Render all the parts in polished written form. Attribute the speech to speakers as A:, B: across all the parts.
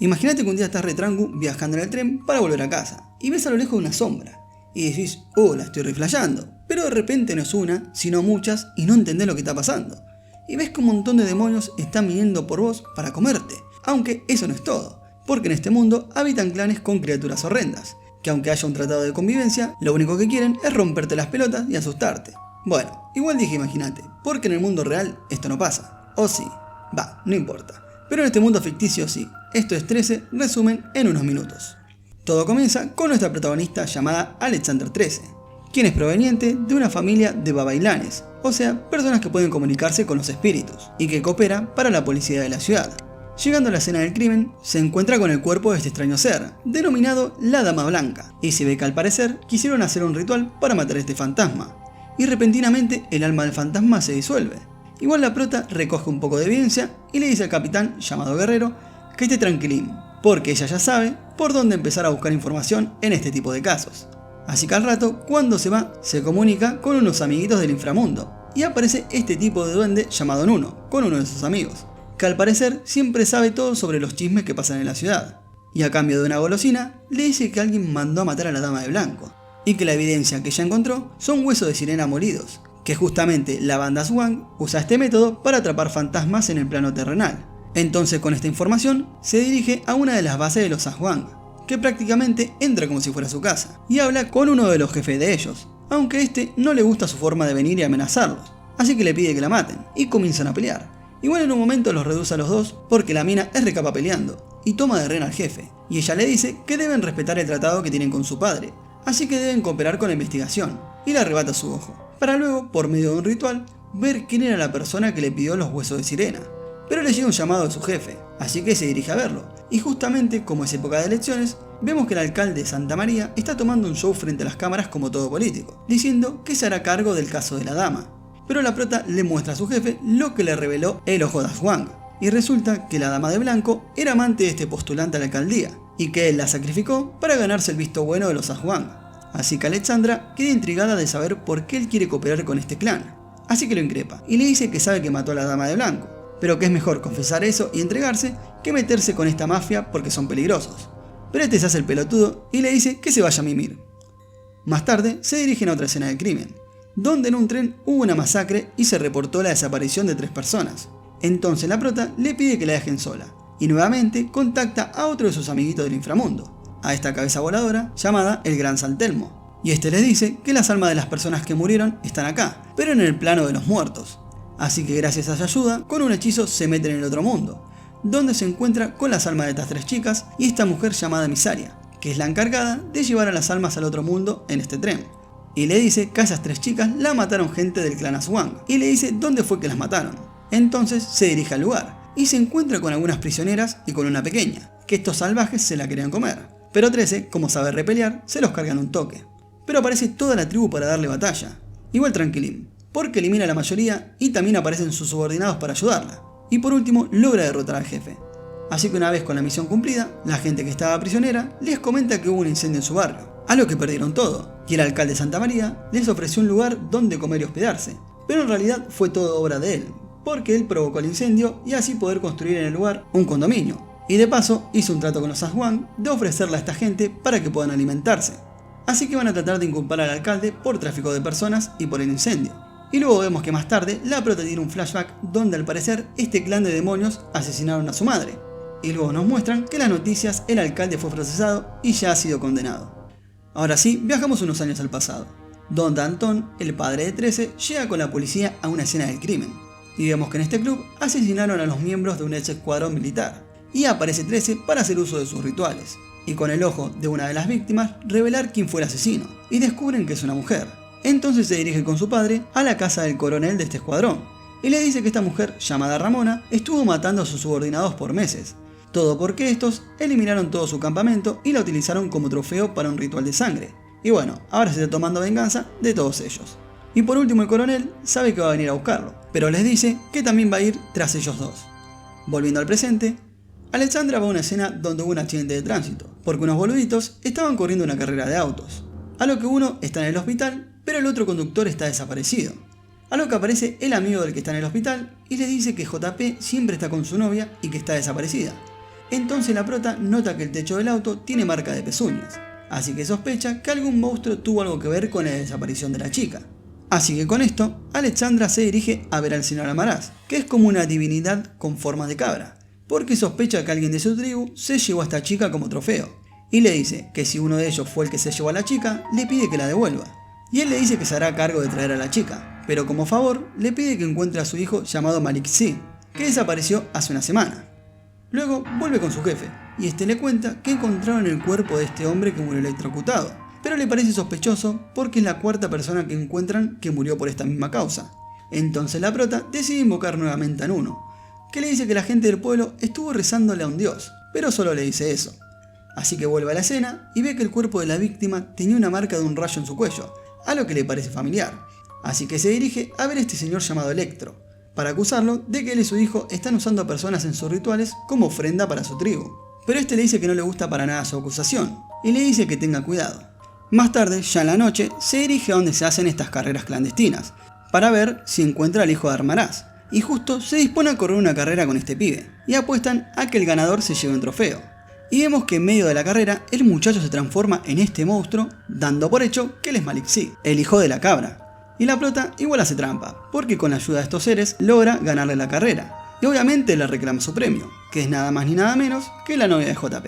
A: Imagínate que un día estás retrangu viajando en el tren para volver a casa y ves a lo lejos una sombra y decís, oh, la estoy reflejando, pero de repente no es una, sino muchas y no entendés lo que está pasando. Y ves que un montón de demonios están viniendo por vos para comerte, aunque eso no es todo, porque en este mundo habitan clanes con criaturas horrendas, que aunque haya un tratado de convivencia, lo único que quieren es romperte las pelotas y asustarte. Bueno, igual dije imagínate, porque en el mundo real esto no pasa, o sí, no importa. Pero en este mundo ficticio sí. Esto es 13, resumen en unos minutos. Todo comienza con nuestra protagonista llamada Alexandra 13, quien es proveniente de una familia de babailanes, o sea, personas que pueden comunicarse con los espíritus, y que coopera para la policía de la ciudad. Llegando a la escena del crimen, se encuentra con el cuerpo de este extraño ser, denominado la Dama Blanca, y se ve que al parecer quisieron hacer un ritual para matar a este fantasma, y repentinamente el alma del fantasma se disuelve. Igual la prota recoge un poco de evidencia y le dice al capitán, llamado Guerrero, que esté tranquilín, porque ella ya sabe por dónde empezar a buscar información en este tipo de casos. Así que al rato, cuando se va, se comunica con unos amiguitos del inframundo, y aparece este tipo de duende llamado Nuno, con uno de sus amigos, que al parecer siempre sabe todo sobre los chismes que pasan en la ciudad, y a cambio de una golosina, le dice que alguien mandó a matar a la Dama de Blanco, y que la evidencia que ella encontró son huesos de sirena molidos, que justamente la banda Aswang usa este método para atrapar fantasmas en el plano terrenal. Entonces con esta información se dirige a una de las bases de los Aswang, que prácticamente entra como si fuera su casa, y habla con uno de los jefes de ellos, aunque este no le gusta su forma de venir y amenazarlos, así que le pide que la maten, y comienzan a pelear. Igual en un momento los reduce a los dos porque la mina es recapa peleando, y toma de rehén al jefe, y ella le dice que deben respetar el tratado que tienen con su padre, así que deben cooperar con la investigación, y le arrebata su ojo, para luego, por medio de un ritual, ver quién era la persona que le pidió los huesos de sirena. Pero le llega un llamado de su jefe, así que se dirige a verlo, y justamente como es época de elecciones, vemos que el alcalde de Santa María está tomando un show frente a las cámaras como todo político, diciendo que se hará cargo del caso de la dama. Pero la prota le muestra a su jefe lo que le reveló el ojo de Aswang, y resulta que la Dama de Blanco era amante de este postulante a la alcaldía, y que él la sacrificó para ganarse el visto bueno de los Aswang. Así que Alexandra queda intrigada de saber por qué él quiere cooperar con este clan, así que lo increpa, y le dice que sabe que mató a la Dama de Blanco, pero que es mejor confesar eso y entregarse que meterse con esta mafia porque son peligrosos. Pero este se hace el pelotudo y le dice que se vaya a mimir. Más tarde se dirigen a otra escena del crimen, donde en un tren hubo una masacre y se reportó la desaparición de 3 personas. Entonces la prota le pide que la dejen sola, y nuevamente contacta a otro de sus amiguitos del inframundo, a esta cabeza voladora llamada el Gran San Telmo, y este les dice que las almas de las personas que murieron están acá, pero en el plano de los muertos. Así que gracias a esa ayuda, con un hechizo se mete en el otro mundo, donde se encuentra con las almas de estas 3 chicas y esta mujer llamada Misaria, que es la encargada de llevar a las almas al otro mundo en este tren. Y le dice que a esas 3 chicas la mataron gente del clan Aswang, y le dice dónde fue que las mataron. Entonces se dirige al lugar, y se encuentra con algunas prisioneras y con una pequeña, que estos salvajes se la querían comer. Pero 13, como sabe repelear, se los cargan un toque. Pero aparece toda la tribu para darle batalla. Igual tranquilín, porque elimina a la mayoría y también aparecen sus subordinados para ayudarla. Y por último, logra derrotar al jefe. Así que una vez con la misión cumplida, la gente que estaba prisionera les comenta que hubo un incendio en su barrio, a lo que perdieron todo, y el alcalde de Santa María les ofreció un lugar donde comer y hospedarse. Pero en realidad fue todo obra de él, porque él provocó el incendio y así poder construir en el lugar un condominio. Y de paso hizo un trato con los Aswang de ofrecerle a esta gente para que puedan alimentarse. Así que van a tratar de inculpar al alcalde por tráfico de personas y por el incendio. Y luego vemos que más tarde la prota tiene un flashback donde al parecer este clan de demonios asesinaron a su madre. Y luego nos muestran que en las noticias el alcalde fue procesado y ya ha sido condenado. Ahora sí, viajamos unos años al pasado, donde Antón, el padre de 13, llega con la policía a una escena del crimen. Y vemos que en este club asesinaron a los miembros de un ex escuadrón militar. Y aparece 13 para hacer uso de sus rituales, y con el ojo de una de las víctimas revelar quién fue el asesino, y descubren que es una mujer. Entonces se dirige con su padre a la casa del coronel de este escuadrón, y le dice que esta mujer, llamada Ramona, estuvo matando a sus subordinados por meses, todo porque estos eliminaron todo su campamento y la utilizaron como trofeo para un ritual de sangre, y bueno, ahora se está tomando venganza de todos ellos. Y por último el coronel sabe que va a venir a buscarlo, pero les dice que también va a ir tras ellos dos. Volviendo al presente, Alexandra va a una escena donde hubo un accidente de tránsito, porque unos boluditos estaban corriendo una carrera de autos. A lo que uno está en el hospital, pero el otro conductor está desaparecido. A lo que aparece el amigo del que está en el hospital y le dice que JP siempre está con su novia y que está desaparecida. Entonces la prota nota que el techo del auto tiene marca de pezuñas, así que sospecha que algún monstruo tuvo algo que ver con la desaparición de la chica. Así que con esto, Alexandra se dirige a ver al señor Almaraz, que es como una divinidad con forma de cabra, porque sospecha que alguien de su tribu se llevó a esta chica como trofeo, y le dice que si uno de ellos fue el que se llevó a la chica, le pide que la devuelva. Y él le dice que se hará cargo de traer a la chica, pero como favor le pide que encuentre a su hijo llamado Malik-Z, que desapareció hace una semana. Luego vuelve con su jefe, y este le cuenta que encontraron el cuerpo de este hombre que murió electrocutado, pero le parece sospechoso porque es la cuarta persona que encuentran que murió por esta misma causa. Entonces la prota decide invocar nuevamente a Nuno, que le dice que la gente del pueblo estuvo rezándole a un dios, pero solo le dice eso. Así que vuelve a la escena y ve que el cuerpo de la víctima tenía una marca de un rayo en su cuello, a lo que le parece familiar. Así que se dirige a ver a este señor llamado Electro, para acusarlo de que él y su hijo están usando a personas en sus rituales como ofrenda para su tribu. Pero este le dice que no le gusta para nada su acusación, y le dice que tenga cuidado. Más tarde, ya en la noche, se dirige a donde se hacen estas carreras clandestinas, para ver si encuentra al hijo de Almaraz, y justo se dispone a correr una carrera con este pibe, y apuestan a que el ganador se lleve un trofeo. Y vemos que en medio de la carrera, el muchacho se transforma en este monstruo, dando por hecho que él es Malik-Z, el hijo de la cabra. Y la prota igual hace trampa, porque con la ayuda de estos seres logra ganarle la carrera, y obviamente le reclama su premio, que es nada más ni nada menos que la novia de JP.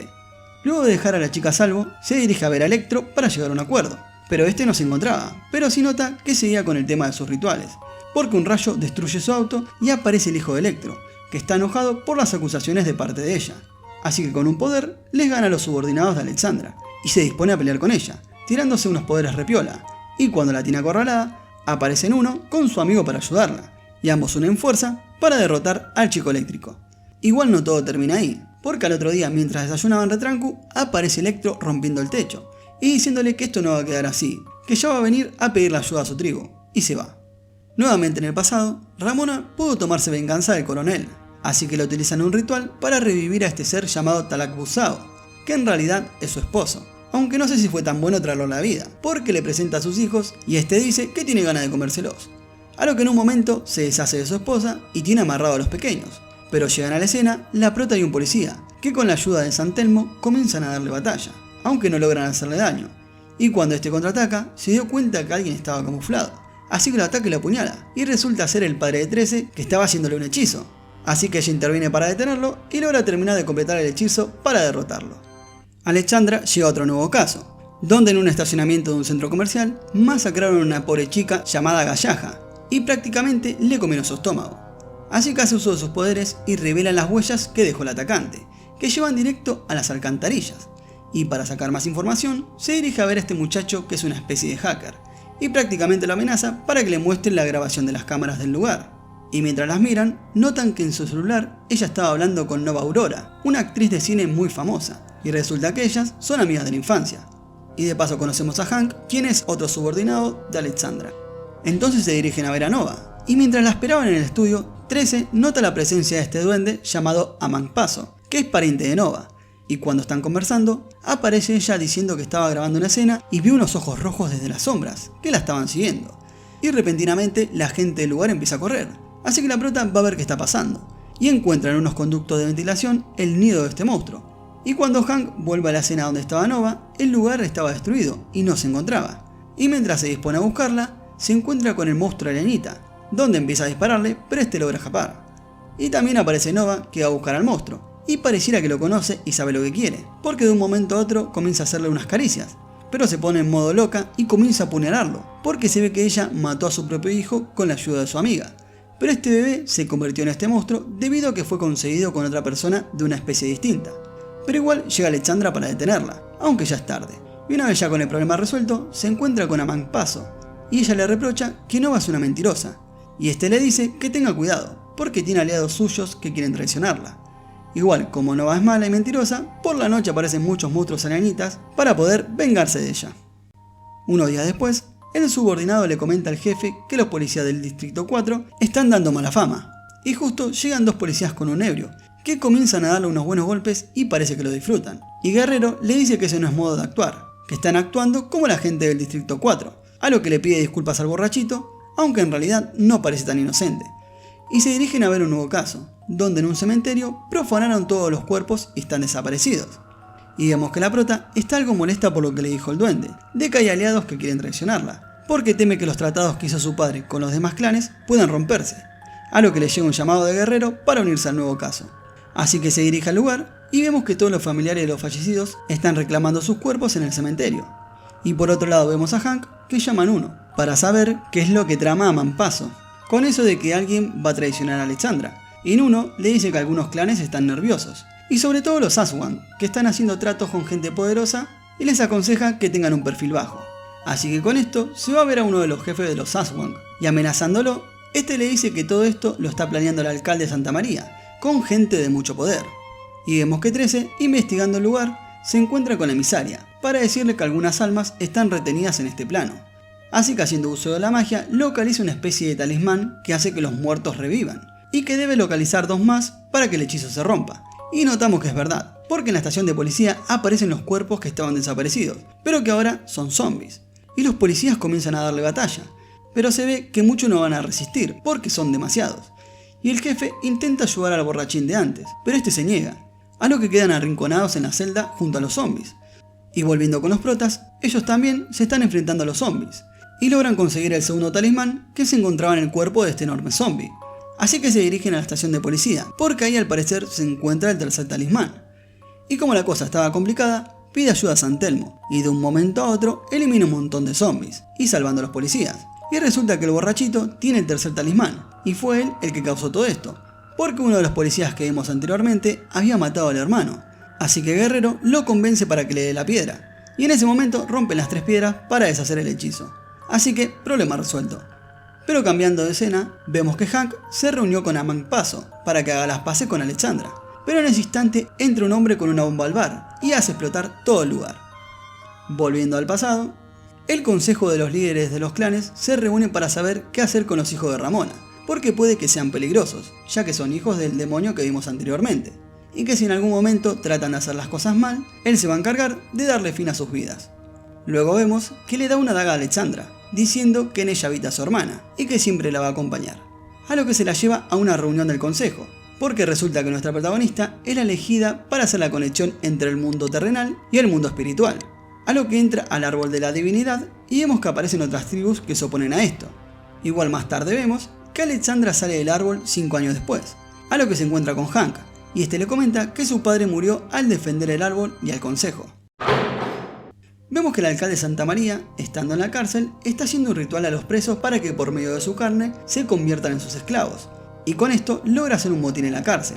A: Luego de dejar a la chica a salvo, se dirige a ver a Electro para llegar a un acuerdo, pero este no se encontraba, pero sí nota que seguía con el tema de sus rituales, porque un rayo destruye su auto y aparece el hijo de Electro, que está enojado por las acusaciones de parte de ella. Así que con un poder les gana a los subordinados de Alexandra, y se dispone a pelear con ella, tirándose unos poderes repiola, y cuando la tiene acorralada, aparece uno con su amigo para ayudarla, y ambos unen fuerza para derrotar al chico eléctrico. Igual no todo termina ahí, porque al otro día mientras desayunaban Retrancu, aparece Electro rompiendo el techo, y diciéndole que esto no va a quedar así, que ya va a venir a pedirle ayuda a su tribu, y se va. Nuevamente en el pasado, Ramona pudo tomarse venganza del coronel, así que lo utilizan en un ritual para revivir a este ser llamado Talak Busao, que en realidad es su esposo, aunque no sé si fue tan bueno traerlo a la vida, porque le presenta a sus hijos y este dice que tiene ganas de comérselos, a lo que en un momento se deshace de su esposa y tiene amarrado a los pequeños. Pero llegan a la escena la prota y un policía, que con la ayuda de San Telmo comienzan a darle batalla, aunque no logran hacerle daño. Y cuando este contraataca, se dio cuenta que alguien estaba camuflado, así que lo ataca y lo apuñala, y resulta ser el padre de 13 que estaba haciéndole un hechizo. Así que ella interviene para detenerlo y logra terminar de completar el hechizo para derrotarlo. Alexandra llega a otro nuevo caso, donde en un estacionamiento de un centro comercial masacraron a una pobre chica llamada Gallaja, y prácticamente le comieron su estómago. Así que hace uso de sus poderes y revela las huellas que dejó el atacante, que llevan directo a las alcantarillas. Y para sacar más información, se dirige a ver a este muchacho que es una especie de hacker, y prácticamente lo amenaza para que le muestren la grabación de las cámaras del lugar. Y mientras las miran, notan que en su celular ella estaba hablando con Nova Aurora, una actriz de cine muy famosa, y resulta que ellas son amigas de la infancia. Y de paso conocemos a Hank, quien es otro subordinado de Alexandra. Entonces se dirigen a ver a Nova, y mientras la esperaban en el estudio, 13 nota la presencia de este duende llamado Amankpaso, que es pariente de Nova, y cuando están conversando, aparece ella diciendo que estaba grabando una escena y vio unos ojos rojos desde las sombras, que la estaban siguiendo. Y repentinamente la gente del lugar empieza a correr, así que la prota va a ver qué está pasando, y encuentra en unos conductos de ventilación el nido de este monstruo. Y cuando Hank vuelve a la escena donde estaba Nova, el lugar estaba destruido y no se encontraba. Y mientras se dispone a buscarla, se encuentra con el monstruo Elenita, donde empieza a dispararle, pero este logra escapar. Y también aparece Nova, que va a buscar al monstruo, y pareciera que lo conoce y sabe lo que quiere, porque de un momento a otro comienza a hacerle unas caricias, pero se pone en modo loca y comienza a apuñalarlo, porque se ve que ella mató a su propio hijo con la ayuda de su amiga. Pero este bebé se convirtió en este monstruo debido a que fue conseguido con otra persona de una especie distinta. Pero igual llega Alexandra para detenerla, aunque ya es tarde. Y una vez ya con el problema resuelto, se encuentra con Amankpaso, y ella le reprocha que Nova es una mentirosa, y este le dice que tenga cuidado, porque tiene aliados suyos que quieren traicionarla. Igual, como Nova es mala y mentirosa, por la noche aparecen muchos monstruos alienígenas para poder vengarse de ella. Unos días después, el subordinado le comenta al jefe que los policías del Distrito 4 están dando mala fama, y justo llegan dos policías con un ebrio, que comienzan a darle unos buenos golpes y parece que lo disfrutan. Y Guerrero le dice que ese no es modo de actuar, que están actuando como la gente del Distrito 4, a lo que le pide disculpas al borrachito, aunque en realidad no parece tan inocente. y se dirigen a ver un nuevo caso, donde en un cementerio profanaron todos los cuerpos y están desaparecidos. Y vemos que la prota está algo molesta por lo que le dijo el duende, de que hay aliados que quieren traicionarla, porque teme que los tratados que hizo su padre con los demás clanes puedan romperse, a lo que le llega un llamado de Guerrero para unirse al nuevo caso. Así que se dirige al lugar y vemos que todos los familiares de los fallecidos están reclamando sus cuerpos en el cementerio. Y por otro lado vemos a Hank que llaman uno, para saber qué es lo que trama Aman-Paso, con eso de que alguien va a traicionar a Alexandra. Y Nuno le dice que algunos clanes están nerviosos, y sobre todo los Aswan, que están haciendo tratos con gente poderosa y les aconseja que tengan un perfil bajo. Así que con esto se va a ver a uno de los jefes de los Aswan, y amenazándolo, este le dice que todo esto lo está planeando el alcalde de Santa María, con gente de mucho poder. Y vemos que 13, investigando el lugar, se encuentra con la emisaria, para decirle que algunas almas están retenidas en este plano. Así que haciendo uso de la magia, localiza una especie de talismán que hace que los muertos revivan, y que debe localizar 2 más para que el hechizo se rompa. Y notamos que es verdad, porque en la estación de policía aparecen los cuerpos que estaban desaparecidos, pero que ahora son zombies. Y los policías comienzan a darle batalla, pero se ve que muchos no van a resistir, porque son demasiados. Y el jefe intenta ayudar al borrachín de antes, pero este se niega, a lo que quedan arrinconados en la celda junto a los zombies. Y volviendo con los protas, ellos también se están enfrentando a los zombies, y logran conseguir el segundo talismán que se encontraba en el cuerpo de este enorme zombie. Así que se dirigen a la estación de policía, porque ahí al parecer se encuentra el tercer talismán. Y como la cosa estaba complicada, pide ayuda a San Telmo, y de un momento a otro elimina un montón de zombies, y salvando a los policías. Y resulta que el borrachito tiene el tercer talismán, y fue él el que causó todo esto, porque uno de los policías que vimos anteriormente había matado al hermano. Así que Guerrero lo convence para que le dé la piedra, y en ese momento rompen las 3 piedras para deshacer el hechizo. Así que problema resuelto. Pero cambiando de escena, vemos que Hank se reunió con Aman-Paso para que haga las paces con Alexandra. Pero en ese instante entra un hombre con una bomba al bar y hace explotar todo el lugar. Volviendo al pasado, el consejo de los líderes de los clanes se reúne para saber qué hacer con los hijos de Ramona, porque puede que sean peligrosos, ya que son hijos del demonio que vimos anteriormente, y que si en algún momento tratan de hacer las cosas mal, él se va a encargar de darle fin a sus vidas. Luego vemos que le da una daga a Alexandra, diciendo que en ella habita su hermana, y que siempre la va a acompañar, a lo que se la lleva a una reunión del consejo, porque resulta que nuestra protagonista era elegida para hacer la conexión entre el mundo terrenal y el mundo espiritual, a lo que entra al árbol de la divinidad y vemos que aparecen otras tribus que se oponen a esto. Igual más tarde vemos que Alexandra sale del árbol 5 años después, a lo que se encuentra con Hank, y este le comenta que su padre murió al defender el árbol y al consejo. Vemos que el alcalde de Santa María, estando en la cárcel, está haciendo un ritual a los presos para que por medio de su carne se conviertan en sus esclavos, y con esto logra hacer un motín en la cárcel.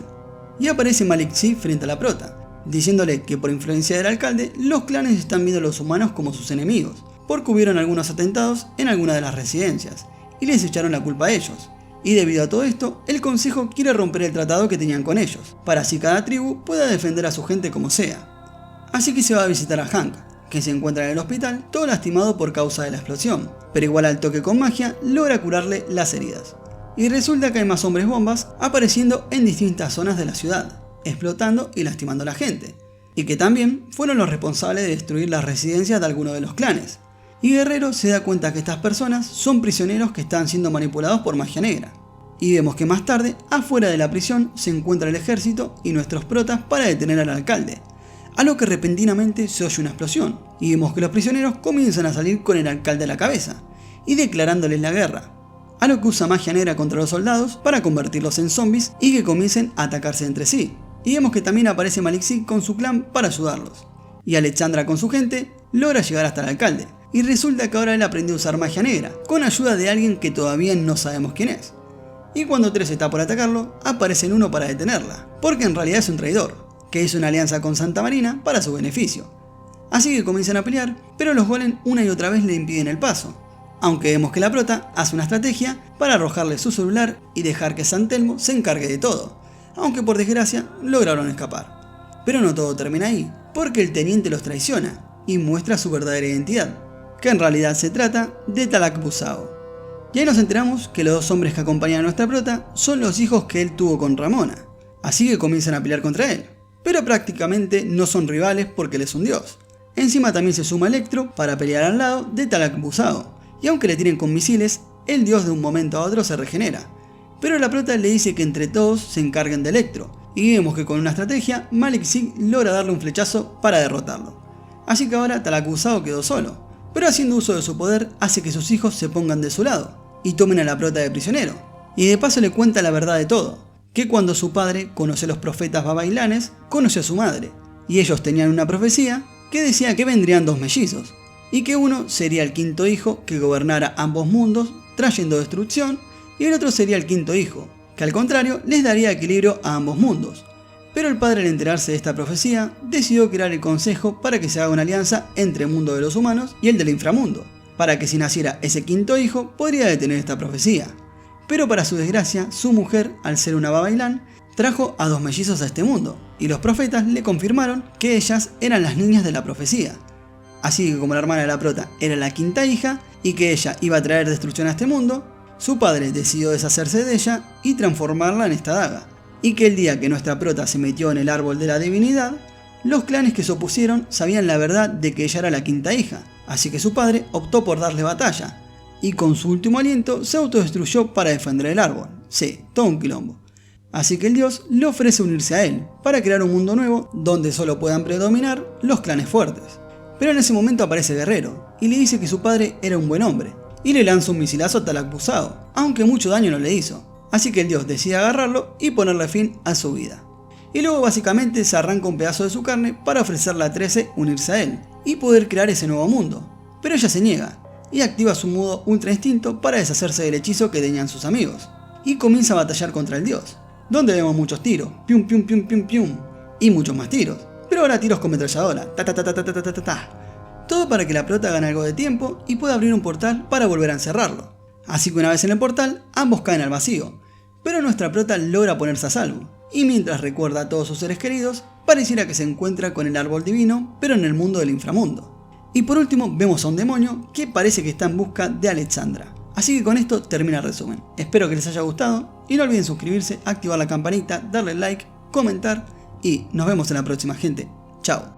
A: Y aparece Malik-Z frente a la prota, diciéndole que por influencia del alcalde, los clanes están viendo a los humanos como sus enemigos, porque hubieron algunos atentados en alguna de las residencias, y les echaron la culpa a ellos. Y debido a todo esto, el consejo quiere romper el tratado que tenían con ellos, para así cada tribu pueda defender a su gente como sea. Así que se va a visitar a Hank, que se encuentra en el hospital, todo lastimado por causa de la explosión, pero igual al toque con magia logra curarle las heridas. Y resulta que hay más hombres bombas apareciendo en distintas zonas de la ciudad, explotando y lastimando a la gente, y que también fueron los responsables de destruir las residencias de algunos de los clanes. Y Guerrero se da cuenta que estas personas son prisioneros que están siendo manipulados por magia negra. Y vemos que más tarde, afuera de la prisión, se encuentra el ejército y nuestros protas para detener al alcalde, a lo que repentinamente se oye una explosión, y vemos que los prisioneros comienzan a salir con el alcalde a la cabeza, y declarándoles la guerra, a lo que usa magia negra contra los soldados para convertirlos en zombies y que comiencen a atacarse entre sí. Y vemos que también aparece Malik-Z con su clan para ayudarlos, y Alexandra con su gente logra llegar hasta el alcalde, y resulta que ahora él aprendió a usar magia negra, con ayuda de alguien que todavía no sabemos quién es. Y cuando 3 está por atacarlo, aparece uno para detenerla, porque en realidad es un traidor, que hizo una alianza con Santa Marina para su beneficio. Así que comienzan a pelear, pero los golem una y otra vez le impiden el paso, aunque vemos que la prota hace una estrategia para arrojarle su celular y dejar que San Telmo se encargue de todo, aunque por desgracia lograron escapar. Pero no todo termina ahí, porque el teniente los traiciona y muestra su verdadera identidad, que en realidad se trata de Talak Busao. Y ahí nos enteramos que los 2 hombres que acompañan a nuestra prota son los hijos que él tuvo con Ramona, así que comienzan a pelear contra él, pero prácticamente no son rivales porque él es un dios. Encima también se suma Electro para pelear al lado de Talak Busao, y aunque le tiren con misiles, el dios de un momento a otro se regenera, pero la prota le dice que entre todos se encarguen de Electro, y vemos que con una estrategia, Malekith logra darle un flechazo para derrotarlo. Así que ahora Talakbusao quedó solo, pero haciendo uso de su poder hace que sus hijos se pongan de su lado, y tomen a la prota de prisionero, y de paso le cuenta la verdad de todo, que cuando su padre conoció a los profetas babailanes, conoció a su madre, y ellos tenían una profecía que decía que vendrían 2 mellizos, y que uno sería el 5.º hijo que gobernara ambos mundos, trayendo destrucción, y el otro sería el 5.º hijo, que al contrario les daría equilibrio a ambos mundos. Pero el padre, al enterarse de esta profecía, decidió crear el consejo para que se haga una alianza entre el mundo de los humanos y el del inframundo, para que si naciera ese 5.º hijo podría detener esta profecía. Pero para su desgracia, su mujer, al ser una babailán, trajo a 2 mellizos a este mundo, y los profetas le confirmaron que ellas eran las niñas de la profecía. Así que como la hermana de la prota era la 5.ª hija, y que ella iba a traer destrucción a este mundo, su padre decidió deshacerse de ella y transformarla en esta daga. Y que el día que nuestra prota se metió en el árbol de la divinidad, los clanes que se opusieron sabían la verdad de que ella era la 5.ª hija, así que su padre optó por darle batalla, y con su último aliento se autodestruyó para defender el árbol. Sí, todo un quilombo. Así que el dios le ofrece unirse a él, para crear un mundo nuevo donde solo puedan predominar los clanes fuertes. Pero en ese momento aparece Guerrero, y le dice que su padre era un buen hombre, y le lanza un misilazo a Talakbusao, aunque mucho daño no le hizo. Así que el dios decide agarrarlo y ponerle fin a su vida. Y luego básicamente se arranca un pedazo de su carne para ofrecerle a 13 unirse a él, y poder crear ese nuevo mundo. Pero ella se niega, y activa su modo ultra instinto para deshacerse del hechizo que tenían sus amigos, y comienza a batallar contra el dios, donde vemos muchos tiros, pium pium pium pium pium, y muchos más tiros, pero ahora tiros con metralladora, ta ta ta ta ta ta ta ta ta. Todo para que la prota gane algo de tiempo y pueda abrir un portal para volver a encerrarlo. Así que una vez en el portal, ambos caen al vacío, pero nuestra prota logra ponerse a salvo, y mientras recuerda a todos sus seres queridos, pareciera que se encuentra con el árbol divino, pero en el mundo del inframundo. Y por último vemos a un demonio que parece que está en busca de Alexandra. Así que con esto termina el resumen. Espero que les haya gustado y no olviden suscribirse, activar la campanita, darle like, comentar y nos vemos en la próxima, gente. Chao.